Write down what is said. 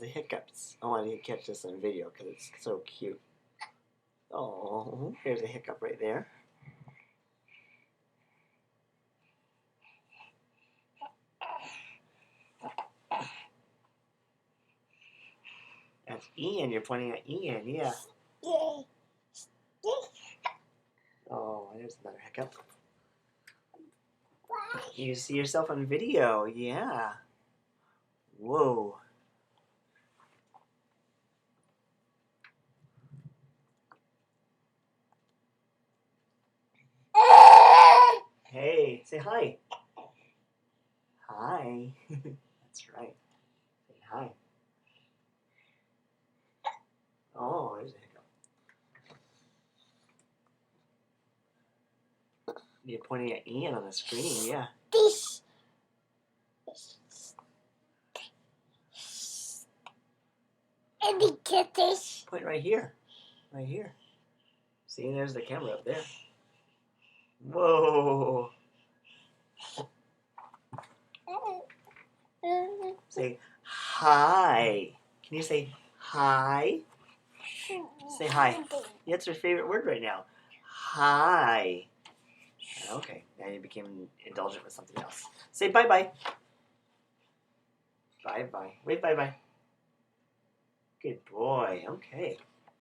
Hiccups. I wanted to catch this on video because it's so cute. Oh, here's a hiccup right there. That's Ian. You're pointing at Ian, yeah. Oh, there's another hiccup. You see yourself on video, yeah. Whoa. Hey, say hi. Hi. That's right. Say hi. Oh, there's a hiccup. You're pointing at Ian on the screen, yeah. This. And you get this. Point right here. Right here. See, there's the camera up there. Whoa. Say hi. Can you say hi? Say hi. That's your favorite word right now. Hi. Okay, now you became indulgent with something else. Say bye-bye. Bye-bye. Wait, bye-bye. Good boy. Okay.